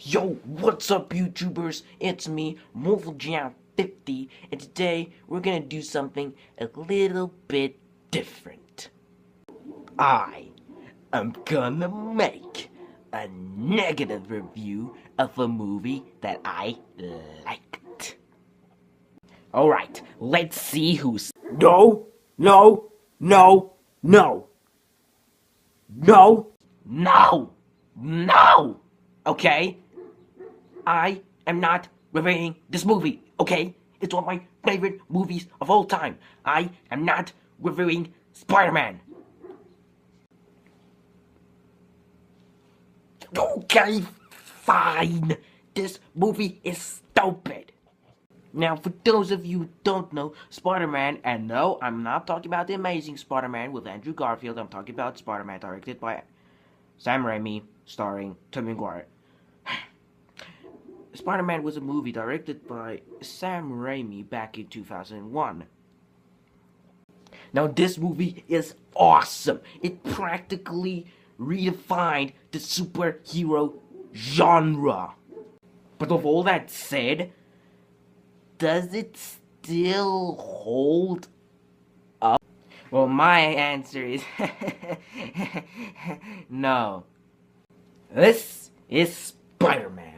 Yo, what's up YouTubers? It's me, MournfulGiant50, and today we're gonna do something a little bit different. I am gonna make a negative review of a movie that I liked. Alright, let's see who's... No! No! No! No! No! No! No! Okay? I am not reviewing this movie, okay? It's one of my favorite movies of all time. I am not reviewing Spider-Man. Okay, fine. This movie is stupid. Now, for those of you who don't know, Spider-Man, and no, I'm not talking about the Amazing Spider-Man with Andrew Garfield. I'm talking about Spider-Man directed by Sam Raimi, starring Tobey Maguire. Spider-Man was a movie directed by Sam Raimi back in 2001. Now, this movie is awesome. It practically redefined the superhero genre. But with all that said, does it still hold up? Well, my answer is no. This is Spider-Man.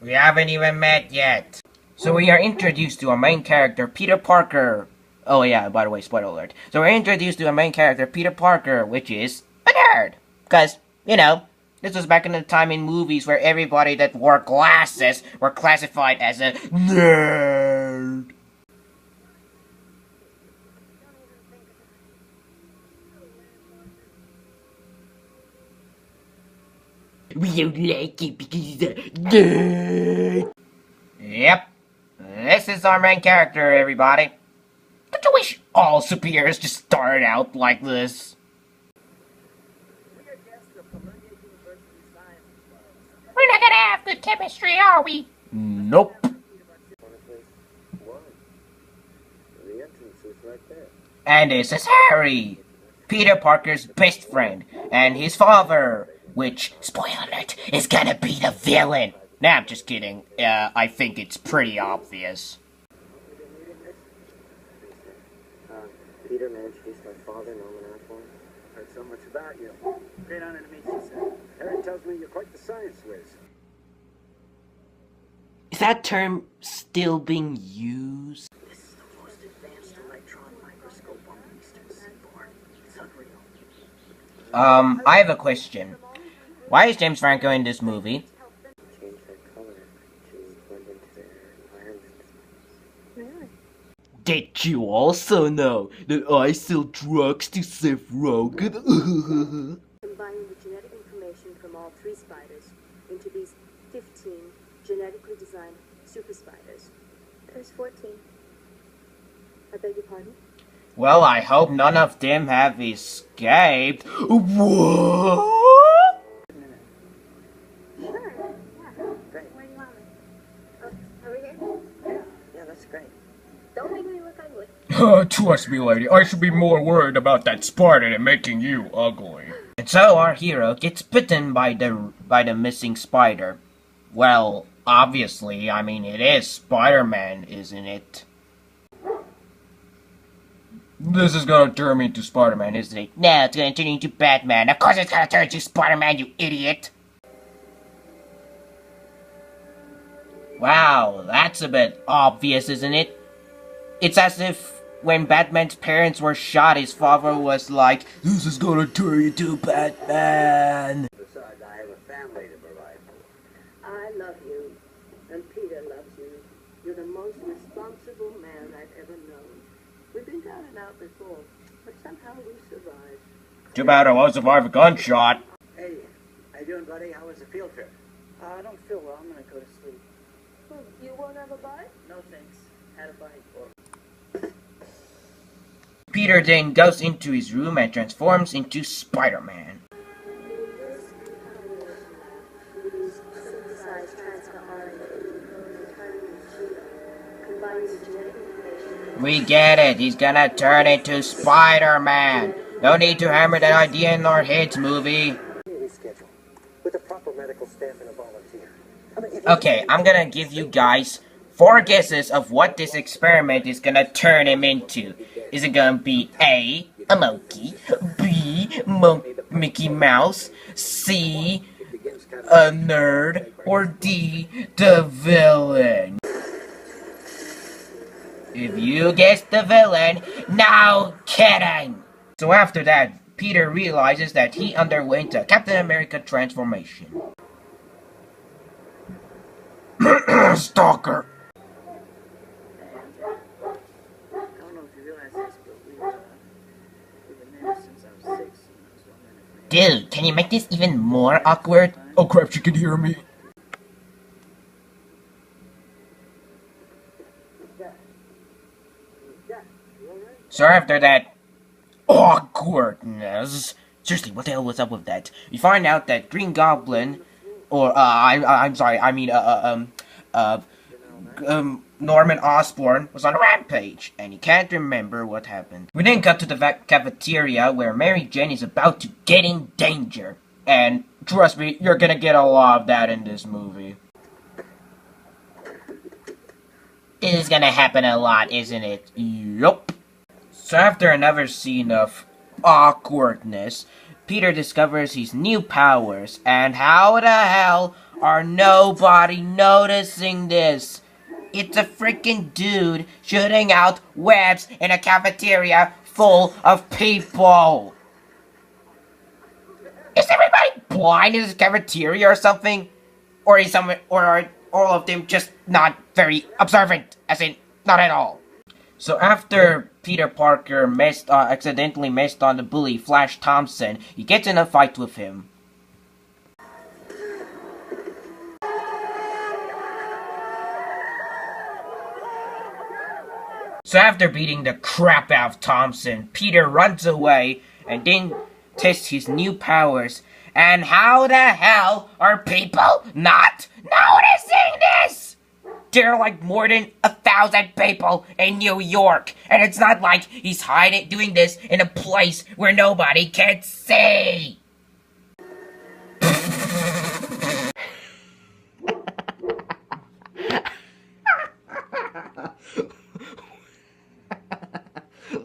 We haven't even met yet. So we are introduced to our main character, Peter Parker. Oh yeah, by the way, spoiler alert. So we're introduced to our main character, Peter Parker, which is a nerd. Because, you know, this was back in the time in movies where everybody that wore glasses were classified as a nerd. We don't like it because he's a nerd. Yep. This is our main character, everybody. Don't you wish all superheroes just started out like this? We're not gonna have good chemistry, are we? Nope. And this is Harry, Peter Parker's best friend, and his father, which, spoiler alert, is gonna be the villain. Nah, I'm just kidding. I think it's pretty obvious. Peter, may I introduce my father, Norman Osborn? Heard so much about you. Great honor to meet you, sir. Harry tells me you're quite the science whiz. Is that term still being used? This is the most advanced electron microscope on the eastern seaboard. It's unreal. I have a question. Why is James Franco in this movie? Change their color to blend into their environment. Really? Did you also know that I sell drugs to Seth Rogen? Combining the genetic information from all 3 spiders into these 15 genetically designed super spiders. There's 14. I beg your pardon? Well, I hope none of them have escaped. What? Sure, yeah. Great. Where do you want me? Over here? Yeah, that's great. Don't make me look ugly. Trust me, lady, I should be more worried about that spider than making you ugly. And so our hero gets bitten by the missing spider. Well, obviously, I mean, it is Spider-Man, isn't it? This is gonna turn me into Spider-Man, isn't it? No, it's gonna turn you into Batman. Of course it's gonna turn you into Spider-Man, you idiot! Wow, that's a bit obvious, isn't it? It's as if when Batman's parents were shot, his father was like, "This is gonna turn you into Batman!" Besides, I have a family to provide for. I love you, and Peter loves you. You're the most responsible man I've ever known. We've been down and out before, but somehow we survived. Too bad I won't survive a gunshot. Hey, how you doing, buddy? How was the field trip? I don't feel well. I'm gonna go to sleep. Well, you won't have a bite? No thanks. Had a bite. Peter then goes into his room and transforms into Spider-Man. Synthesized transfer RNA, targeting combining the genetic information. We get it, he's gonna turn into Spider-Man. No need to hammer that idea in our heads, movie. Schedule with a proper medical staff and a volunteer. Okay, I'm gonna give you guys 4 guesses of what this experiment is gonna turn him into. Is it gonna be A, a monkey, B, Mickey Mouse, C, a nerd, or D, the villain? If you guessed the villain, no kidding! So after that, Peter realizes that he underwent a Captain America transformation. Stalker! I don't know if you realize this, but we've been married since I was 6. So I'm gonna Dude, can you make this even more awkward? Oh crap, she can hear me. So after that awkwardness, seriously, what the hell was up with that? We find out that Green Goblin, or I'm sorry, I mean Norman Osborn was on a rampage, and he can't remember what happened. We then cut to the cafeteria where Mary Jane is about to get in danger, and trust me, you're gonna get a lot of that in this movie. This is gonna happen a lot, isn't it? Yup. So after another scene of awkwardness, Peter discovers his new powers, and how the hell are nobody noticing this? It's a freaking dude shooting out webs in a cafeteria full of people. Is everybody blind in this cafeteria or something? Or is or are all of them just not very observant? As in, not at all. So after Peter Parker accidentally messed on the bully Flash Thompson, he gets in a fight with him. So after beating the crap out of Thompson, Peter runs away and then tests his new powers. And how the hell are people not noticing this? There are like more than 1,000 people in New York, and it's not like he's doing this in a place where nobody can see.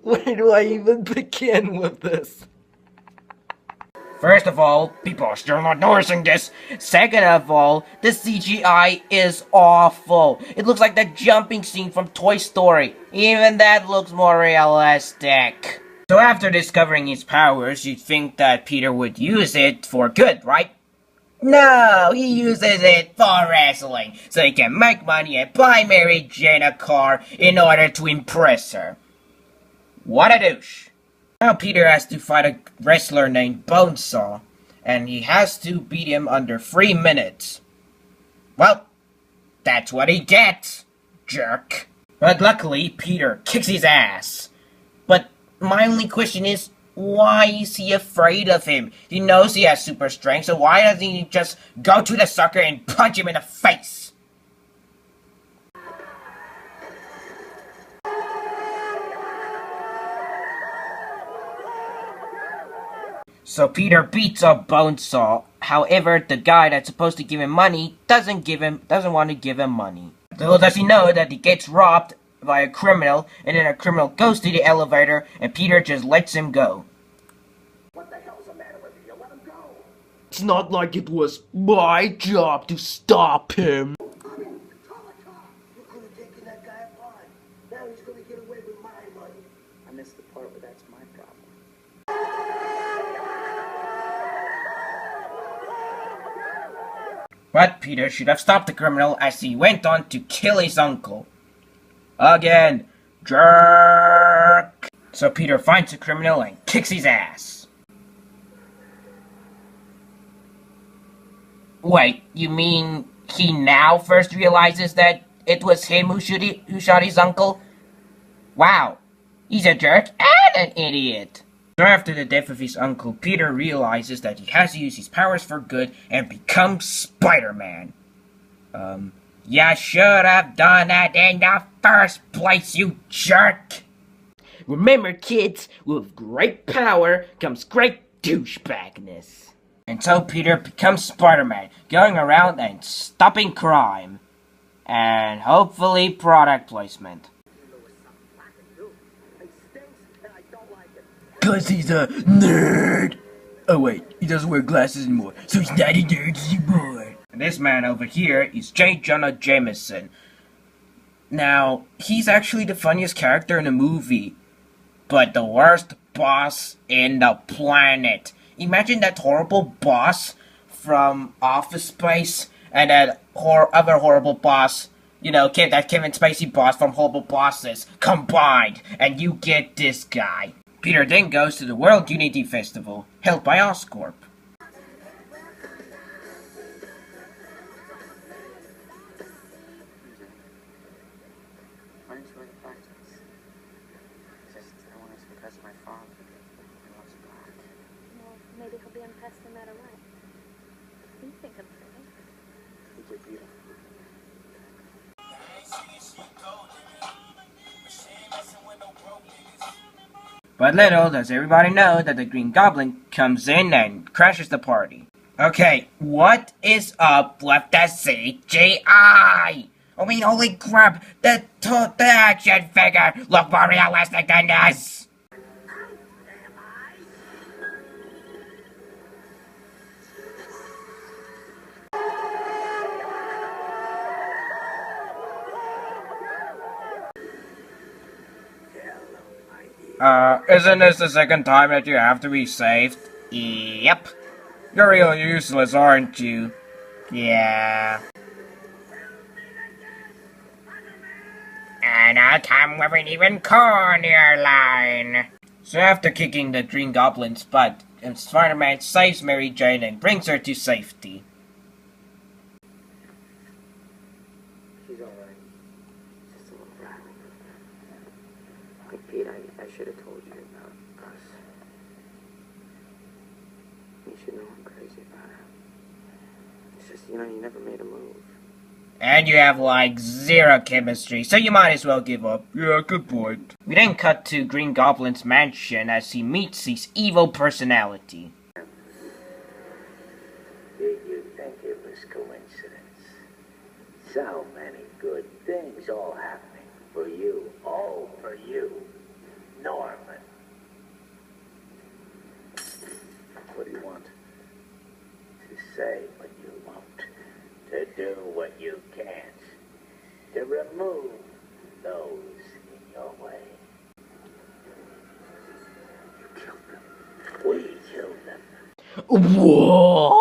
Where do I even begin with this? First of all, people are still not noticing this. Second of all, the CGI is awful. It looks like the jumping scene from Toy Story. Even that looks more realistic. So after discovering his powers, you'd think that Peter would use it for good, right? No, he uses it for wrestling, so he can make money and buy Mary Jane a car in order to impress her. What a douche. Now Peter has to fight a wrestler named Bonesaw, and he has to beat him under 3 minutes. Well, that's what he gets, jerk. But luckily, Peter kicks his ass. But my only question is, why is he afraid of him? He knows he has super strength, so why doesn't he just go to the sucker and punch him in the face? So Peter beats up Bonesaw. However, the guy that's supposed to give him money doesn't want to give him money. Little does he know that he gets robbed by a criminal, and then a criminal goes to the elevator, and Peter just lets him go. What the hell's the matter with you? Let him go. It's not like it was my job to stop him. Call a cop. You could have taken that guy apart. Now he's going to get away with my money. I missed the part where that's my problem. But Peter should have stopped the criminal as he went on to kill his uncle. Again, jerk! So Peter finds the criminal and kicks his ass. Wait, you mean he now first realizes that it was him who shot his uncle? Wow, he's a jerk and an idiot. So after the death of his uncle, Peter realizes that he has to use his powers for good and become Spider-Man. You should have done that in the first place, you jerk! Remember, kids, with great power comes great douchebagness. And so Peter becomes Spider-Man, going around and stopping crime. And hopefully product placement. Cause he's a nerd! Oh wait, he doesn't wear glasses anymore, so he's not a nerd anymore. And this man over here is J. Jonah Jameson. Now, he's actually the funniest character in the movie, but the worst boss in the planet. Imagine that horrible boss from Office Space and that other horrible boss, you know, that Kevin Spacey boss from Horrible Bosses combined, and you get this guy. Peter then goes to the World Unity Festival, held by Oscorp. Why didn't you like practice? Just, I want to impress my father. He loves black. Well, maybe he'll be impressed no matter what. You think I'm pretty. I think you're beautiful. But little does everybody know that the Green Goblin comes in and crashes the party. Okay, what is up with the CGI? I mean, holy crap, the action figure look more realistic than this! Isn't this the second time that you have to be saved? Yep. You're real useless, aren't you? Yeah. And I'll come with an even cornier line. So after kicking the Green Goblin's butt, Spider-Man saves Mary Jane and brings her to safety. She's alright. Just a little rattling. Like, Pete, I should have told you about us. You should know I'm crazy about her. It's just, you know, you never made a move. And you have like zero chemistry, so you might as well give up. Yeah, good point. We then cut to Green Goblin's mansion as he meets his evil personality. Did you think it was coincidence? So many good things all happening for you, all for you, Norman. What do you want? To say what you won't, to do what you can't, to remove those in your way. You killed them. We killed them. What?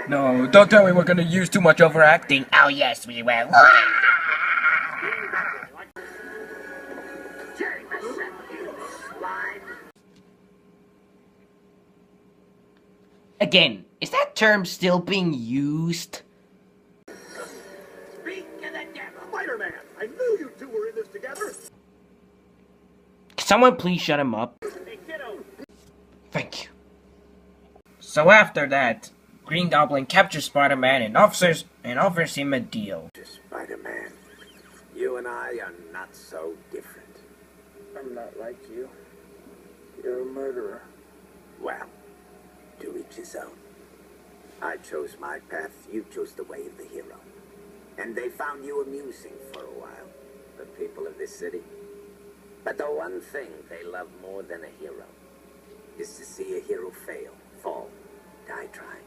No, don't tell me we're gonna use too much overacting. Oh yes, we will. Again, is that term still being used? Speak to the devil. Spider-Man, I knew you two were in this together. Can someone please shut him up? Hey, kiddo. Thank you. So after that, Green Goblin captures Spider-Man and offers him a deal. Spider-Man, you and I are not so different. I'm not like you. You're a murderer. Well, to each his own. I chose my path, you chose the way of the hero. And they found you amusing for a while, the people of this city. But the one thing they love more than a hero is to see a hero fail, fall, die trying.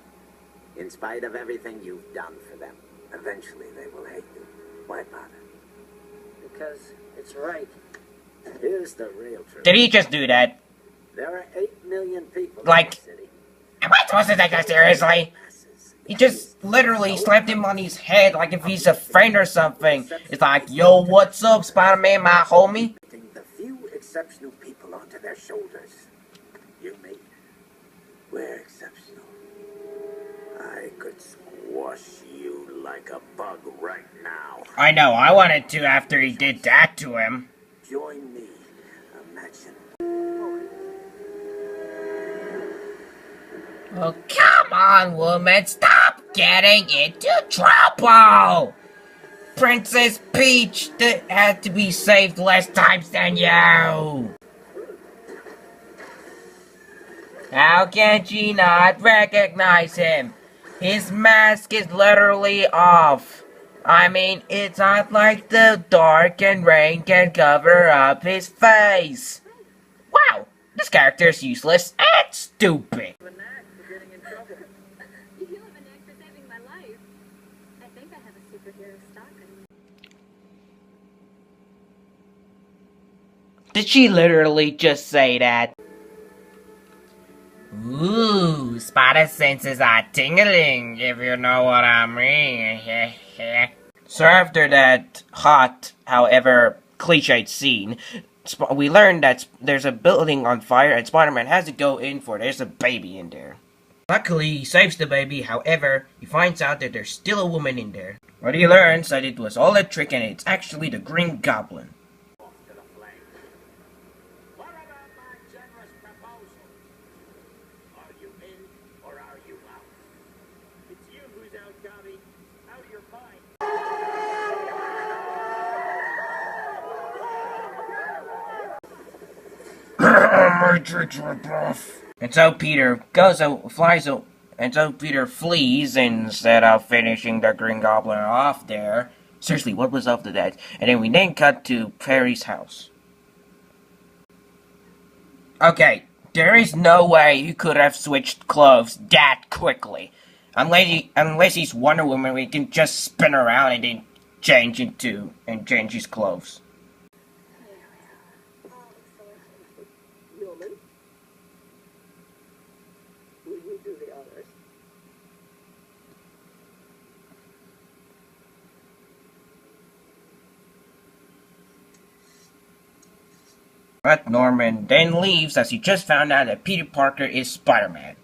In spite of everything you've done for them, eventually they will hate you. Why bother? Because it's right. Here's the real truth. Did he just do that? There are 8 million people Like- in this city. Am I supposed to take that seriously? He just literally slapped him on his head like if he's a friend or something. It's like, yo, what's up, Spider-Man, my homie? Putting the few exceptional people onto their shoulders. You, me, we're exceptional. I could squash you like a bug right now. I know, I wanted to after he did that to him. Join me. Imagine. Oh, come on, woman, stop getting into trouble! Princess Peach that had to be saved less times than you! How can she not recognize him? His mask is literally off. I mean, it's not like the dark and rain can cover up his face. Wow, this character is useless and stupid. A knack for getting in trouble. You have a knack for saving my life. I think I have a superhero stock on me. Did she literally just say that? Ooh, spider senses are tingling, if you know what I mean. So after that hot, however cliched scene, we learned that there's a building on fire and Spider-Man has to go in for it. There's a baby in there. Luckily, he saves the baby, however, he finds out that there's still a woman in there. But he learns that it was all a trick and it's actually the Green Goblin. Off to the flames. What about my generous proposal? Are you in or are you out? It's you who's out, Gobby. Out of your mind. My tricks were bluff. And so Peter flees instead of finishing the Green Goblin off there. Seriously, what was up to that? And then we cut to Perry's house. Okay, there is no way he could have switched clothes that quickly. Unless he's Wonder Woman, we can just spin around and then change his clothes. Newman? Will you do the honors? But Norman then leaves as he just found out that Peter Parker is Spider-Man.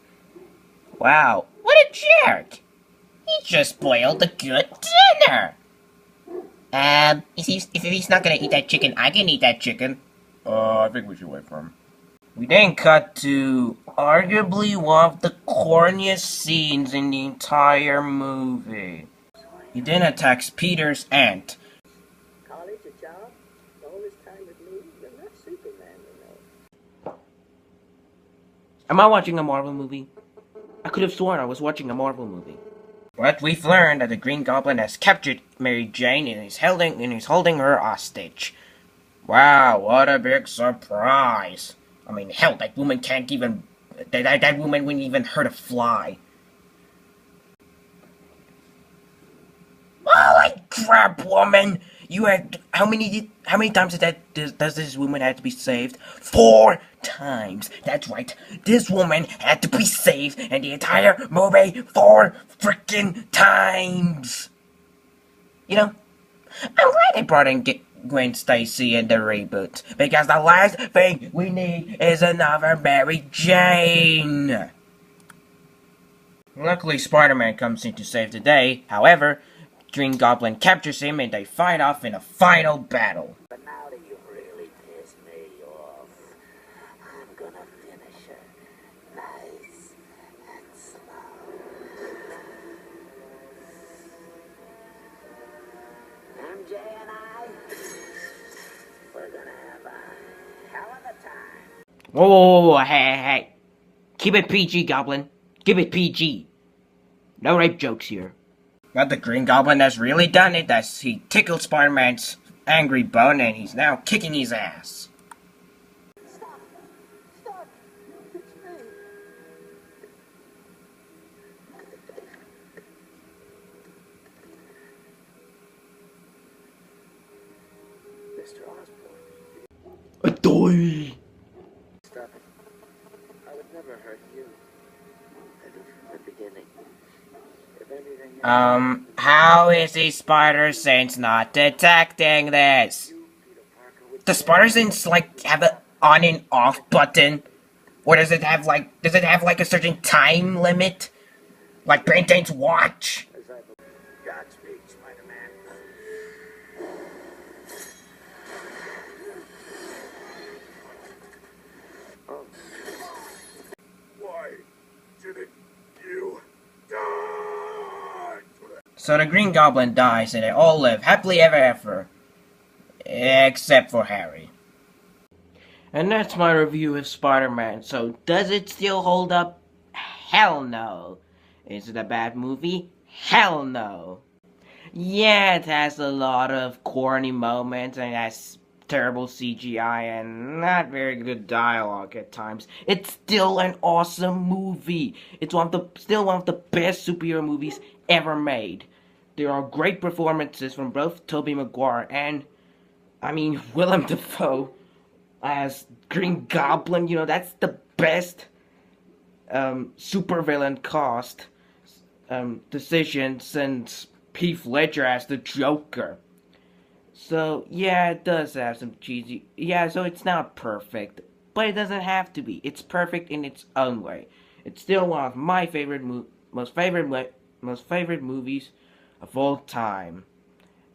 Wow, what a jerk! He just spoiled the good dinner! If he's not gonna eat that chicken, I can eat that chicken. I think we should wait for him. We then cut to arguably one of the corniest scenes in the entire movie. He then attacks Peter's aunt. College, a job, all this time with me. You're not Superman, you know. Am I watching a Marvel movie? I could have sworn I was watching a Marvel movie. But we've learned that the Green Goblin has captured Mary Jane and is holding her hostage. Wow, what a big surprise. I mean, hell, that woman can't even... That woman wouldn't even hurt a fly. Holy crap, woman! You had... How many times does this woman have to be saved? 4 times. That's right. This woman had to be saved in the entire movie 4 freaking times. You know, I'm glad they brought in Gwen Stacy in the reboot, because the last thing we need is another Mary Jane. Luckily, Spider-Man comes in to save the day. However, Green Goblin captures him and they fight off in a final battle. But now that you've really pissed me off, I'm gonna finish her nice and slow. MJ and I, we're gonna have a hell of a time. Whoa, hey. Keep it PG, Goblin. Keep it PG. No rape jokes here. But the Green Goblin has really done it, as he tickled Spider-Man's angry bone and he's now kicking his ass. Stop! Stop! It's me! Mr. Osborn. Adoy! Stop it. I would never hurt you. I knew from the beginning. If anything... How is the Spider Sense not detecting this? Does Spider Sense, like, have an on and off button? Or does it have, like, a certain time limit? Like Ben 10's watch? Godspeed, Spider-Man. Oh. Why didn't you die? So the Green Goblin dies and they all live happily ever after. Except for Harry. And that's my review of Spider-Man. So does it still hold up? Hell no. Is it a bad movie? Hell no. Yeah, it has a lot of corny moments and it has terrible CGI and not very good dialogue at times. It's still an awesome movie. It's still one of the best superhero movies ever made. There are great performances from both Tobey Maguire and, Willem Dafoe as Green Goblin. You know, that's the best supervillain cast decision since Heath Ledger as the Joker. So, yeah, it does have some cheesy... Yeah, so it's not perfect, but it doesn't have to be. It's perfect in its own way. It's still one of my most favorite movies of all time.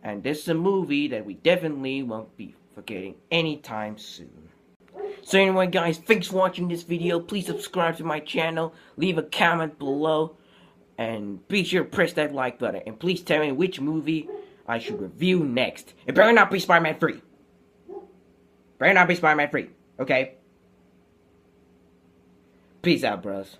And this is a movie that we definitely won't be forgetting anytime soon. So anyway, guys, thanks for watching this video. Please subscribe to my channel, leave a comment below, and be sure to press that like button. And please tell me which movie I should review next. It better not be Spider-Man 3. Better not be Spider-Man 3, okay? Peace out, bros.